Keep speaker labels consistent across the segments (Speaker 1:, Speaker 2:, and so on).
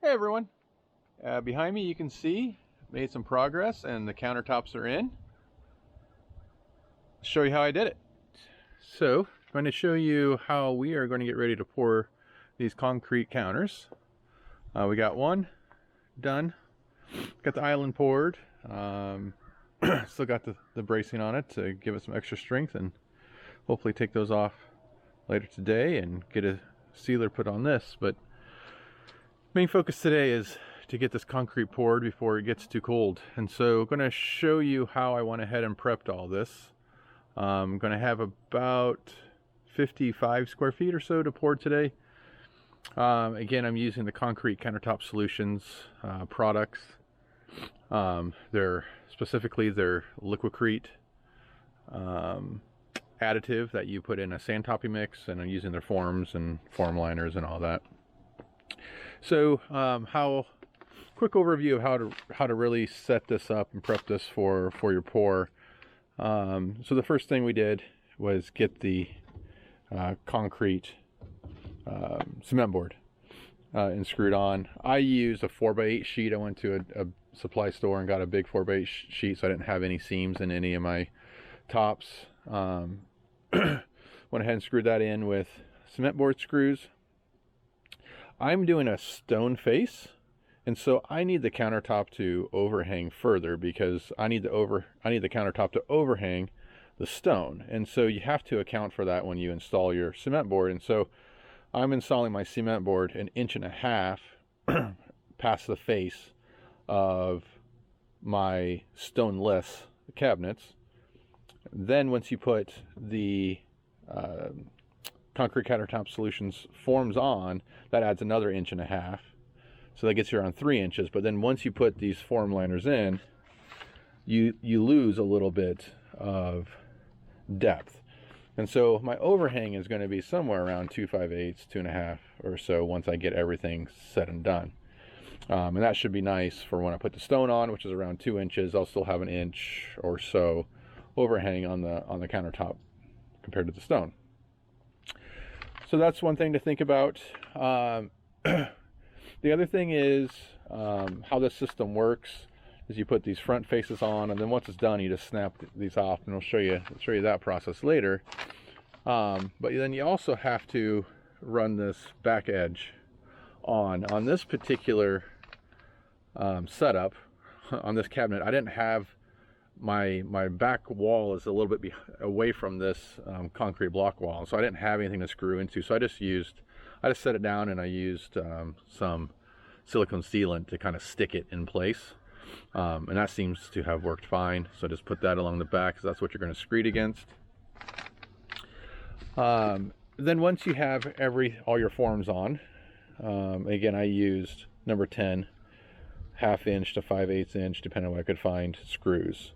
Speaker 1: Hey everyone, behind me you can see made some progress and the countertops are in. I'll show you how I did it. So I'm going to show you how we are going to get ready to pour these concrete counters. We got one done, got the island poured, still got the bracing on it to give it some extra strength, and hopefully take those off later today and get a sealer put on this. But main focus today is to get this concrete poured before it gets too cold. And so I'm going to show you how I went ahead and prepped all this. I'm going to have about 55 square feet or so to pour today. Again, I'm using the Concrete Countertop Solutions products. They're Liqui-Crete additive that you put in a sand topping mix, and I'm using their forms and form liners and all that. So quick overview of how to really set this up and prep this for your pour. So the first thing we did was get the concrete cement board and screwed on. I used a 4x8 sheet. I went to a supply store and got a big 4x8 sheet, so I didn't have any seams in any of my tops. Went ahead and screwed that in with cement board screws. I'm doing a stone face, and so I need the countertop to overhang further because I need the countertop to overhang the stone. And so you have to account for that when you install your cement board. And so I'm installing my cement board 1.5 inches past the face of my stoneless cabinets. Then once you put the Concrete Countertop Solutions forms on, that adds another 1.5 inches. So that gets you around 3 inches. But then once you put these form liners in, you lose a little bit of depth. And so my overhang is going to be somewhere around 2 5/8, 2.5 or so once I get everything said and done. And that should be nice for when I put the stone on, which is around 2 inches. I'll still have 1 inch or so overhang on the countertop compared to the stone. So that's one thing to think about. The other thing is how this system works is you put these front faces on, and then once it's done, you just snap these off, and I'll show you that process later. But then you also have to run this back edge on this particular setup on this cabinet. I didn't have my back wall is a little bit away from this concrete block wall, so I didn't have anything to screw into. So I just set it down, and I used some silicone sealant to kind of stick it in place, and that seems to have worked fine. So just put that along the back, because that's what you're going to screed against. Then once you have all your forms on, again, I used number 10 1/2 inch to 5/8 inch, depending on what I could find, screws.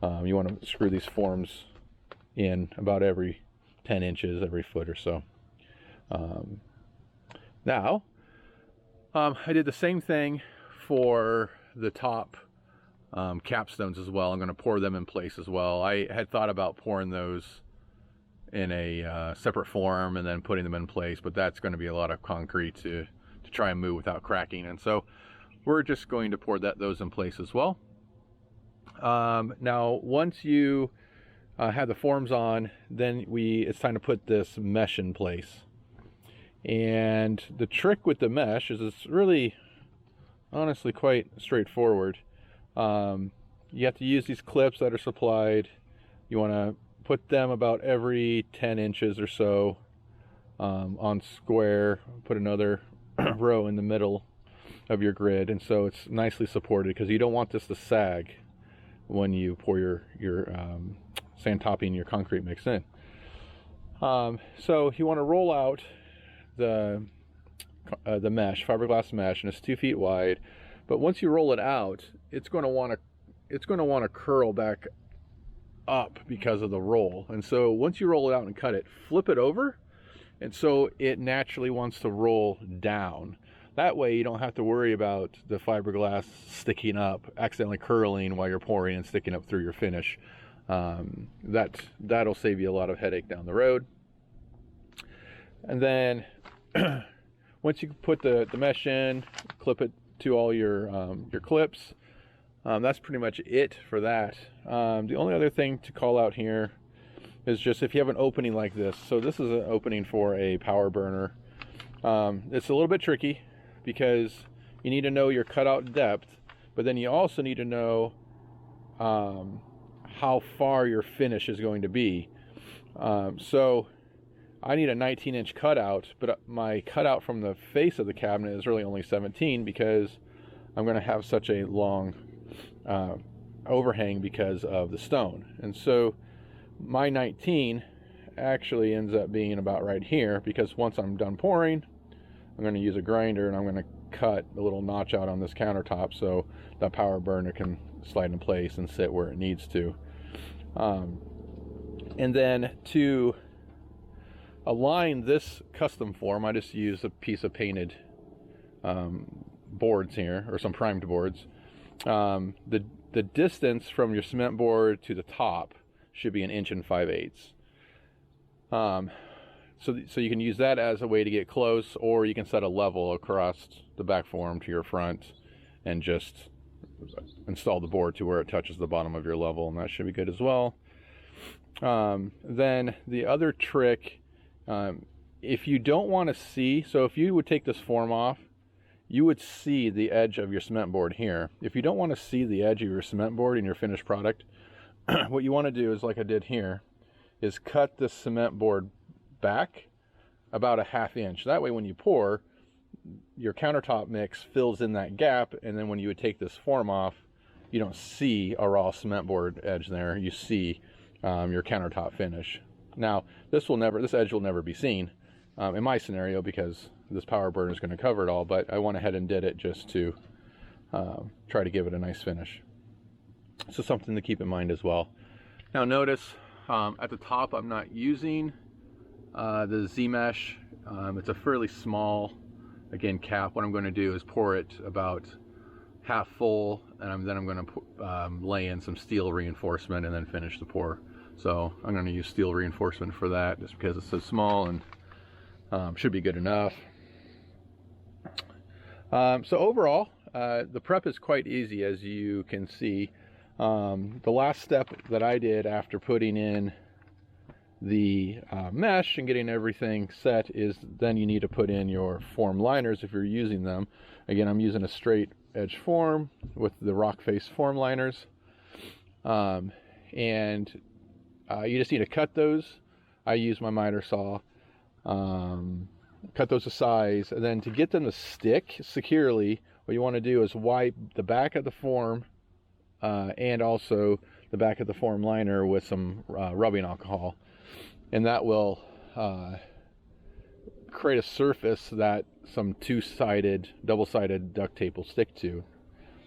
Speaker 1: You want to screw these forms in about every 10 inches, every foot or so. Now, I did the same thing for the top capstones as well. I'm going to pour them in place as well. I had thought about pouring those in a separate form and then putting them in place, but that's going to be a lot of concrete to try and move without cracking. And so we're just going to pour those in place as well. Now, once you have the forms on, then it's time to put this mesh in place. And the trick with the mesh is it's really, honestly, quite straightforward. You have to use these clips that are supplied. You want to put them about every 10 inches or so on square. Put another row in the middle of your grid, and so it's nicely supported, because you don't want this to sag when you pour your sand topping, your concrete mix in. So you want to roll out the mesh, fiberglass mesh, and it's 2 feet wide. But once you roll it out, it's going to want to curl back up because of the roll. And so once you roll it out and cut it, flip it over, and so it naturally wants to roll down. That way you don't have to worry about the fiberglass sticking up, accidentally curling while you're pouring and sticking up through your finish. That'll save you a lot of headache down the road. And then once you put the mesh in, clip it to all your clips, that's pretty much it for that. The only other thing to call out here is just if you have an opening like this. So this is an opening for a power burner. It's a little bit tricky because you need to know your cutout depth, but then you also need to know how far your finish is going to be. So I need a 19-inch cutout, but my cutout from the face of the cabinet is really only 17 because I'm going to have such a long overhang because of the stone. And so my 19 actually ends up being about right here, because once I'm done pouring, I'm going to use a grinder and I'm going to cut a little notch out on this countertop so that power burner can slide in place and sit where it needs to. And then to align this custom form, I just use a piece of painted boards here, or some primed boards. The distance from your cement board to the top should be 1 5/8 inches. So you can use that as a way to get close, or you can set a level across the back form to your front and just install the board to where it touches the bottom of your level, and that should be good as well. Then the other trick, if you don't want to see, so if you would take this form off, you would see the edge of your cement board here. If you don't want to see the edge of your cement board in your finished product, what you want to do is, like I did here, is cut the cement board back about 1/2 inch. That way when you pour, your countertop mix fills in that gap, and then when you would take this form off, you don't see a raw cement board edge there. You see your countertop finish. Now this edge will never be seen in my scenario, because this power burner is going to cover it all, but I went ahead and did it just to try to give it a nice finish. So something to keep in mind as well. Now notice at the top I'm not using the Z-mesh. It's a fairly small, again, cap. What I'm going to do is pour it about half full, and then I'm going to lay in some steel reinforcement and then finish the pour. So I'm going to use steel reinforcement for that, just because it's so small, and should be good enough. So overall, the prep is quite easy, as you can see. The last step that I did after putting in the mesh and getting everything set is then you need to put in your form liners if you're using them. Again, I'm using a straight edge form with the rock face form liners, and you just need to cut those. I use my miter saw, cut those to size, and then to get them to stick securely, what you want to do is wipe the back of the form and also the back of the form liner with some rubbing alcohol, and that will create a surface that some double-sided duct tape will stick to,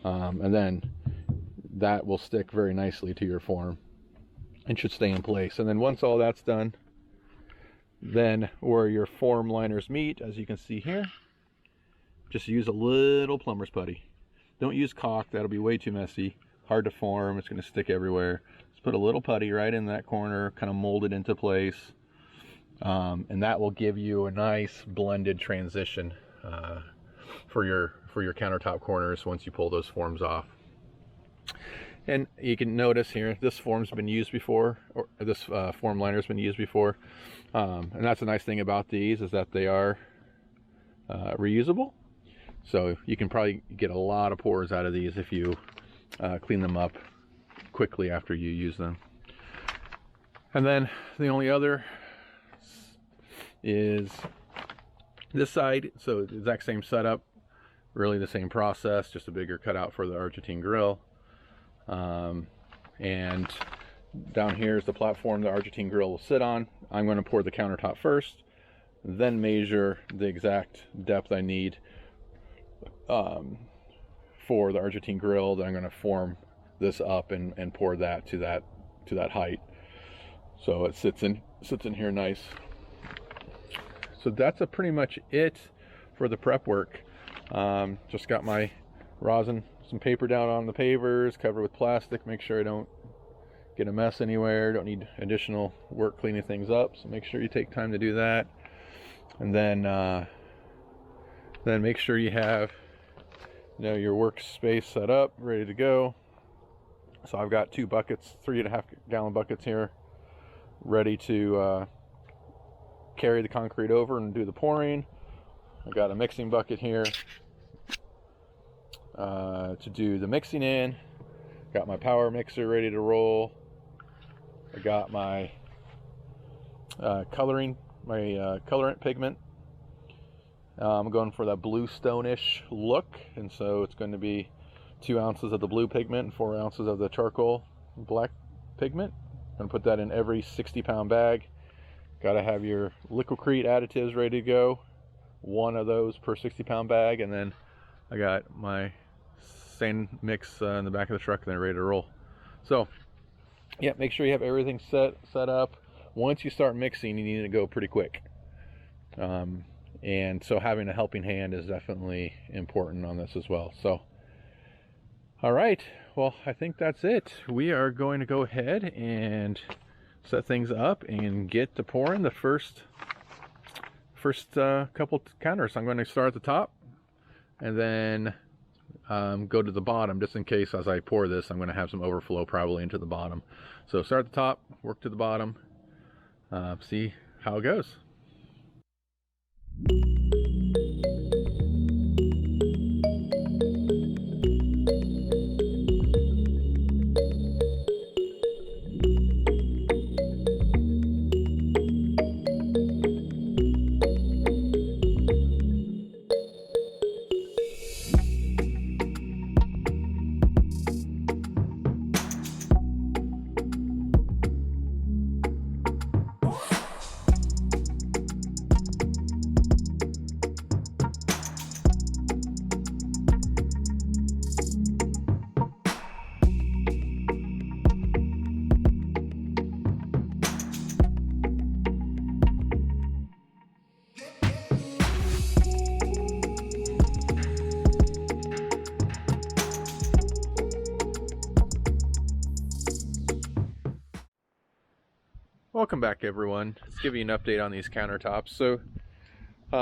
Speaker 1: and then that will stick very nicely to your form and should stay in place. And then once all that's done, then where your form liners meet, as you can see here, just use a little plumber's putty. Don't use caulk, that'll be way too messy, hard to form, it's going to stick everywhere. Just put a little putty right in that corner, kind of mold it into place, and that will give you a nice blended transition for your countertop corners once you pull those forms off. And you can notice here, this form's been used before, or this form liner's been used before, and that's the nice thing about these, is that they are reusable. So you can probably get a lot of pours out of these if you clean them up quickly after you use them. And then the only other is this side. So the exact same setup, really the same process, just a bigger cutout for the Argentine grill. And down here is the platform the Argentine grill will sit on. I'm going to pour the countertop first, then measure the exact depth I need for the Argentine grill. Then I'm going to form this up and pour that to that height, so it sits in here nice. So that's pretty much it for the prep work. Just got my rosin, some paper down on the pavers, covered with plastic, make sure I don't get a mess anywhere, don't need additional work cleaning things up, so make sure you take time to do that. And then Then make sure you have, you know, your workspace set up, ready to go. So I've got 2 buckets, 3.5 gallon buckets here, ready to carry the concrete over and do the pouring. I got a mixing bucket here to do the mixing in. Got my power mixer ready to roll. I got my colorant pigment. I'm going for that bluestone-ish look, and so it's going to be 2 ounces of the blue pigment and 4 ounces of the charcoal black pigment. I'm going to put that in every 60-pound bag. Got to have your Liqui-Crete additives ready to go. 1 of those per 60-pound bag, and then I got my sand mix in the back of the truck, and then ready to roll. So, yeah, make sure you have everything set up. Once you start mixing, you need to go pretty quick. And so having a helping hand is definitely important on this as well. So, all right, well, I think that's it. We are going to go ahead and set things up and get to pouring the first couple counters. I'm going to start at the top and then go to the bottom, just in case as I pour this I'm going to have some overflow probably into the bottom. So start at the top, work to the bottom, see how it goes. Welcome back, everyone. Let's give you an update on these countertops. So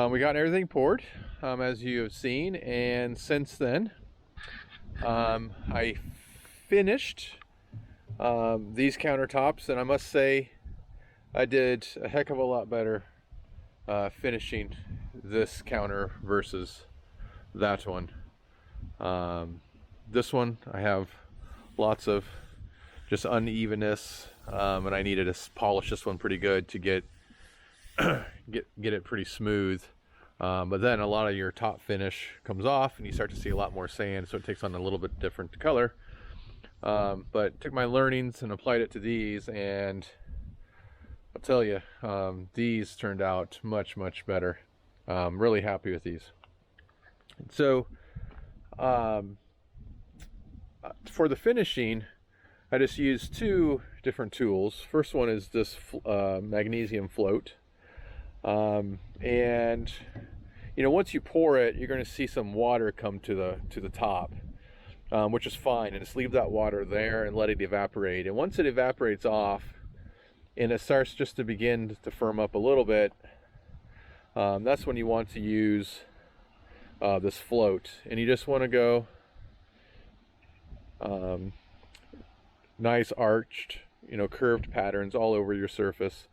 Speaker 1: we got everything poured, as you have seen, and since then I finished these countertops, and I must say I did a heck of a lot better finishing this counter versus that one. This one I have lots of just unevenness, and I needed to polish this one pretty good to get it pretty smooth. But then a lot of your top finish comes off and you start to see a lot more sand, so it takes on a little bit different color. But took my learnings and applied it to these, and I'll tell you, these turned out much better. Really happy with these. So for the finishing, I just used 2 different tools. First one is this magnesium float, and you know, once you pour it, you're going to see some water come to the top, which is fine, and just leave that water there and let it evaporate. And once it evaporates off and it starts just to begin to firm up a little bit, that's when you want to use this float, and you just want to go nice arched, you know, curved patterns all over your surface,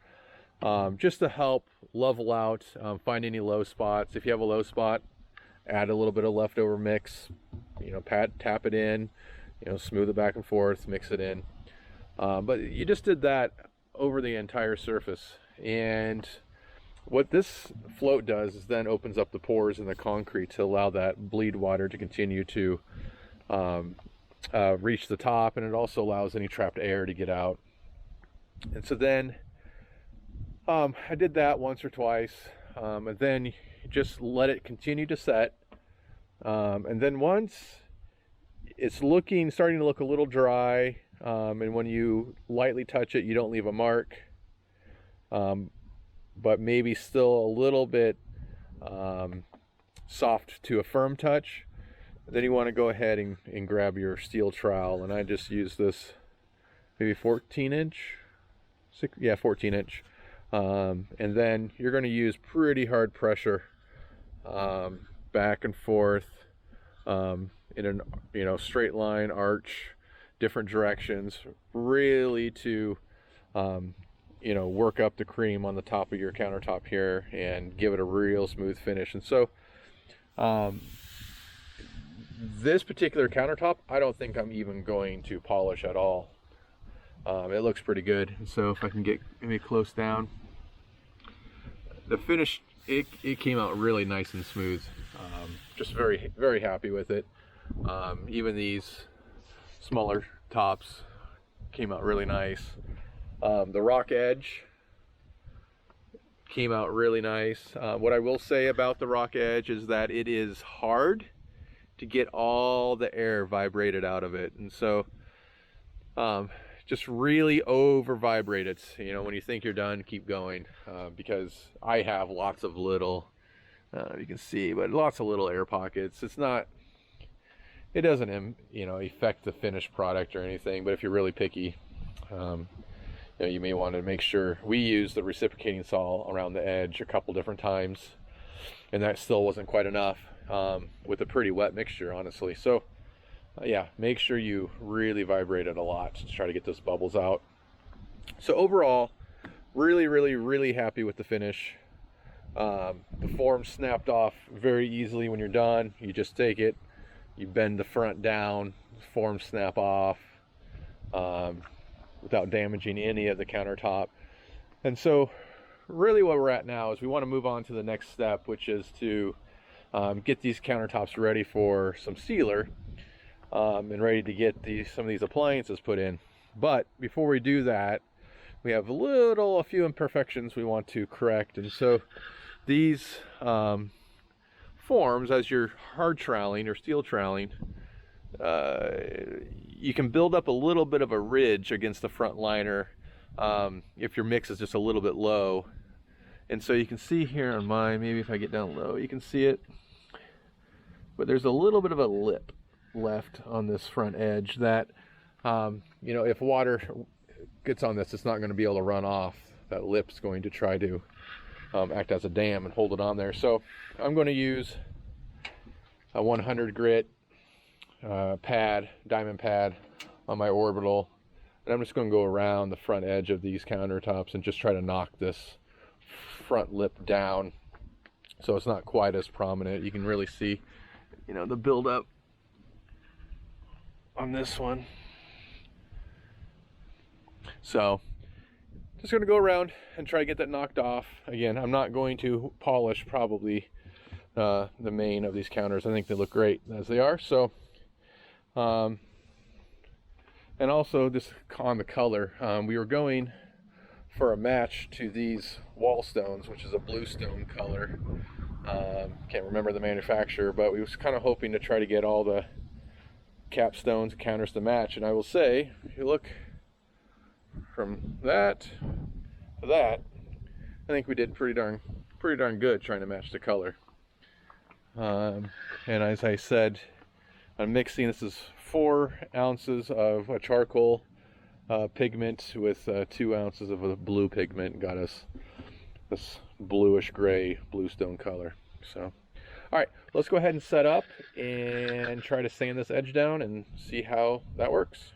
Speaker 1: just to help level out, find any low spots. If you have a low spot, add a little bit of leftover mix, you know, tap it in, you know, smooth it back and forth, mix it in. But you just did that over the entire surface, and what this float does is then opens up the pores in the concrete to allow that bleed water to continue to reach the top, and it also allows any trapped air to get out. And so then I did that once or twice, and then just let it continue to set, and then once it's starting to look a little dry, and when you lightly touch it, you don't leave a mark, but maybe still a little bit soft to a firm touch, then you want to go ahead and grab your steel trowel. And I just use this maybe 14 inch, 14 inch, and then you're going to use pretty hard pressure, back and forth in a straight line, arch, different directions, really to work up the cream on the top of your countertop here and give it a real smooth finish. And so this particular countertop, I don't think I'm even going to polish at all. It looks pretty good. And so if I can get maybe close down, the finish, it came out really nice and smooth. Just very, very happy with it. Even these smaller tops came out really nice. The rock edge came out really nice. What I will say about the rock edge is that it is hard to get all the air vibrated out of it. And so just really over vibrate it. When you think you're done, keep going, because I have lots of little, you can see, but lots of little air pockets. It doesn't affect the finished product or anything, but if you're really picky, you may want to make sure. We use the reciprocating saw around the edge a couple different times, and that still wasn't quite enough with a pretty wet mixture, honestly. So yeah, make sure you really vibrate it a lot to try to get those bubbles out. So overall, really, really, really happy with the finish. The form snapped off very easily when you're done. You just take it, you bend the front down, form snap off without damaging any of the countertop. And so really what we're at now is we want to move on to the next step, which is to get these countertops ready for some sealer. And ready to get some of these appliances put in. But before we do that, we have a few imperfections we want to correct. And so these forms, as you're hard troweling or steel troweling, you can build up a little bit of a ridge against the front liner if your mix is just a little bit low. And so you can see here on mine, maybe if I get down low, you can see it, but there's a little bit of a lip left on this front edge that if water gets on this, it's not going to be able to run off. That lip's going to try to act as a dam and hold it on there. So I'm going to use a 100 grit pad, diamond pad on my orbital, and I'm just going to go around the front edge of these countertops and just try to knock this front lip down so it's not quite as prominent. You can really see the buildup on this one. So just going to go around and try to get that knocked off. Again, I'm not going to polish probably the main of these counters. I think they look great as they are. So and also just on the color, we were going for a match to these wall stones, which is a bluestone color. Can't remember the manufacturer, but we was kind of hoping to try to get all the capstones and counters to match. And I will say, if you look from that to that, I think we did pretty darn good trying to match the color. And as I said, I'm mixing, this is 4 ounces of a charcoal pigment with 2 ounces of a blue pigment. Got us this bluish gray bluestone color. So all right, let's go ahead and set up and try to sand this edge down and see how that works.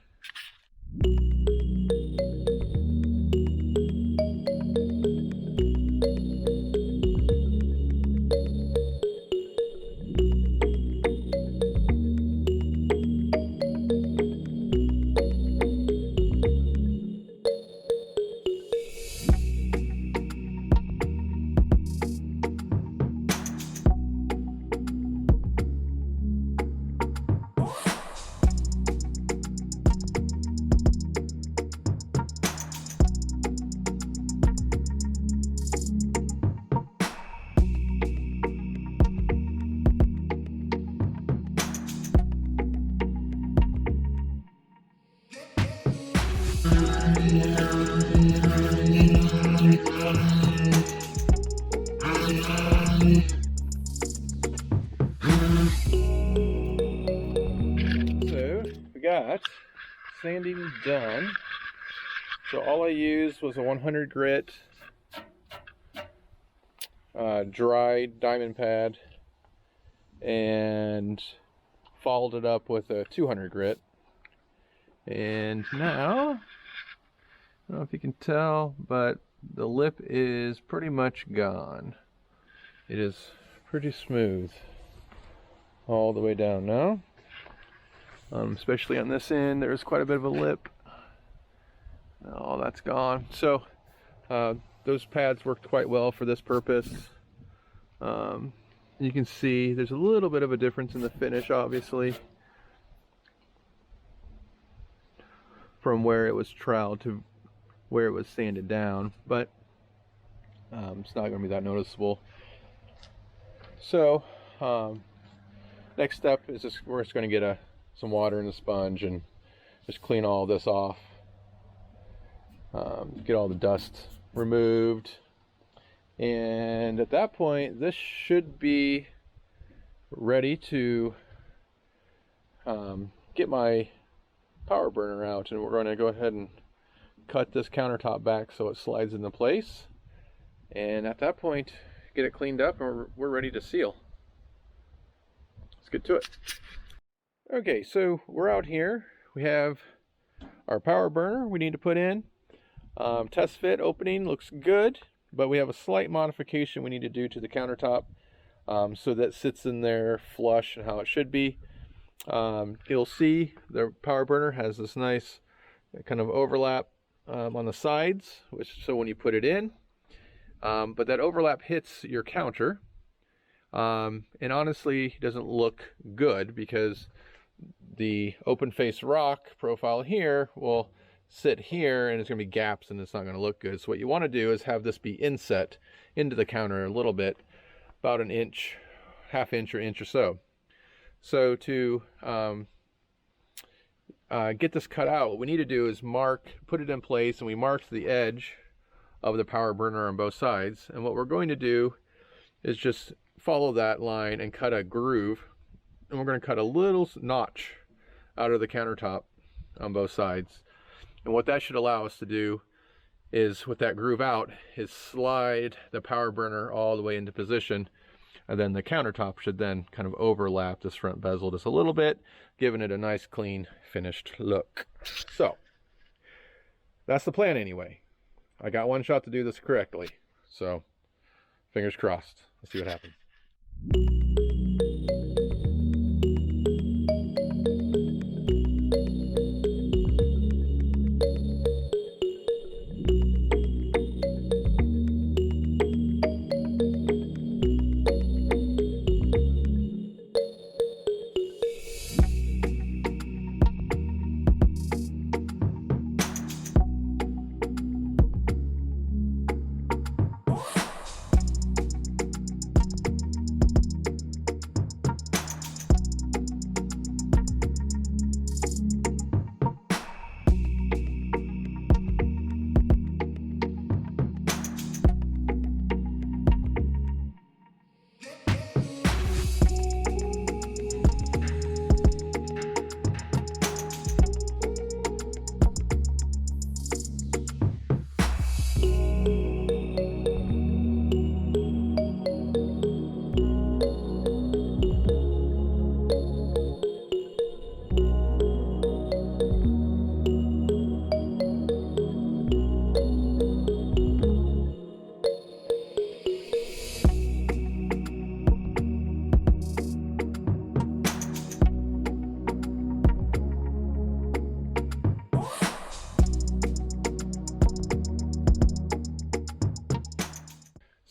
Speaker 1: got sanding done. So all I used was a 100 grit dry diamond pad and followed it up with a 200 grit. And now, I don't know if you can tell, but the lip is pretty much gone. It is pretty smooth all the way down now. Especially on this end, there's quite a bit of a lip. Oh, that's gone. So those pads worked quite well for this purpose. You can see there's a little bit of a difference in the finish, obviously, from where it was troweled to where it was sanded down, but it's not going to be that noticeable. So next step is we're just going to get some water and a sponge and just clean all this off, get all the dust removed, and at that point this should be ready to get my power burner out, and we're going to go ahead and cut this countertop back so it slides into place, and at that point get it cleaned up and we're ready to seal. Let's get to it. Okay, so we're out here. We have our power burner we need to put in. Test fit opening looks good, but we have a slight modification we need to do to the countertop so that sits in there flush and how it should be. You'll see the power burner has this nice kind of overlap on the sides, so when you put it in, but that overlap hits your counter, and honestly doesn't look good because the open face rock profile here will sit here and it's going to be gaps and it's not going to look good. So what you want to do is have this be inset into the counter a little bit, about an inch, half inch or inch or so. So to get this cut out, what we need to do is put it in place, and we marked the edge of the power burner on both sides. And what we're going to do is just follow that line and cut a groove, and we're going to cut a little notch out of the countertop on both sides. And what that should allow us to do is, with that groove out, is slide the power burner all the way into position, and then the countertop should then kind of overlap this front bezel just a little bit, giving it a nice clean finished look. So that's the plan anyway. I got one shot to do this correctly, so fingers crossed. Let's see what happens.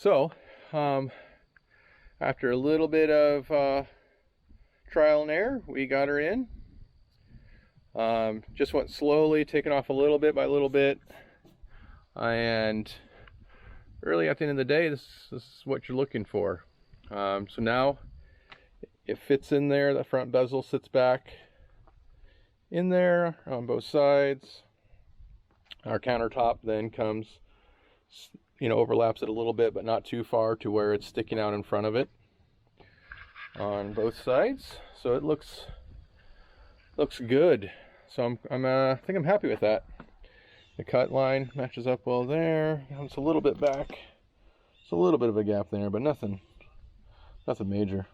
Speaker 1: So, after a little bit of trial and error, we got her in. Just went slowly, taking off a little bit by little bit. And really, at the end of the day, this is what you're looking for. So now it fits in there. The front bezel sits back in there on both sides. Our countertop then comes, overlaps it a little bit, but not too far to where it's sticking out in front of it on both sides. So it looks good. So I think I'm happy with that. The cut line matches up well there. It's a little bit back. It's a little bit of a gap there, but nothing major.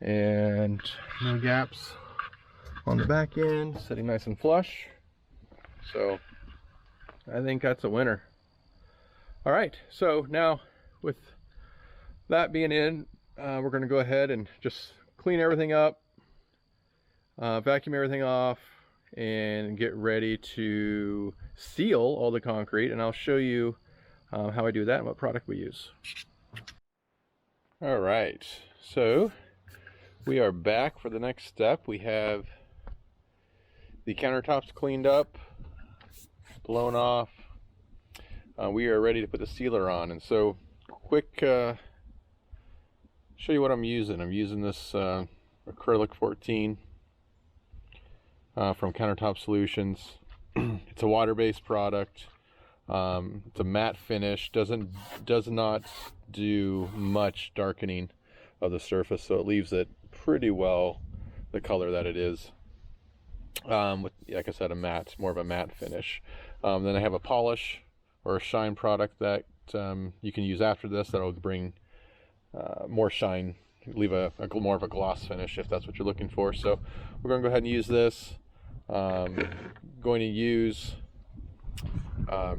Speaker 1: and no gaps on the back end, sitting nice and flush. So I think that's a winner. All right, so now with that being in, we're going to go ahead and just clean everything up, vacuum everything off, and get ready to seal all the concrete. And I'll show you how I do that and what product we use. All right, so we are back for the next step. We have the countertops cleaned up, blown off. We are ready to put the sealer on. And so quick, show you what I'm using. I'm using this acrylic 14 from Countertop Solutions. It's a water-based product. It's a matte finish. Does not do much darkening of the surface, so it leaves it pretty well the color that it is. With, like I said, more of a matte finish. Then I have a polish or a shine product that you can use after this. That'll bring more shine, leave more of a gloss finish if that's what you're looking for. So we're going to go ahead and use this. Going to use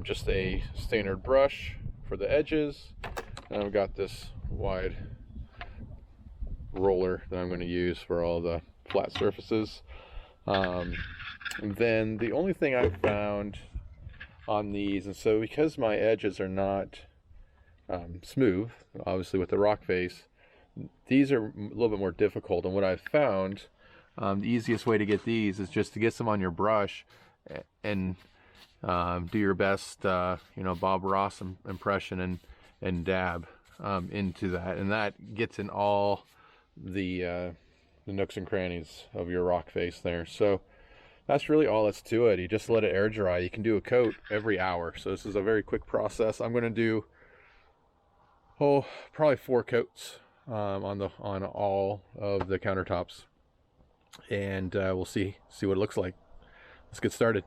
Speaker 1: just a standard brush for the edges, and I've got this wide roller that I'm going to use for all the flat surfaces. And then the only thing I've found on these, and so because my edges are not smooth, obviously with the rock face, these are a little bit more difficult. And what I've found, the easiest way to get these is just to get some on your brush and do your best, Bob Ross impression and dab into that, and that gets in all the nooks and crannies of your rock face there. So that's really all that's to it. You just let it air dry. You can do a coat every hour, so this is a very quick process. I'm going to do probably 4 coats on all of the countertops, and we'll see what it looks like. Let's get started.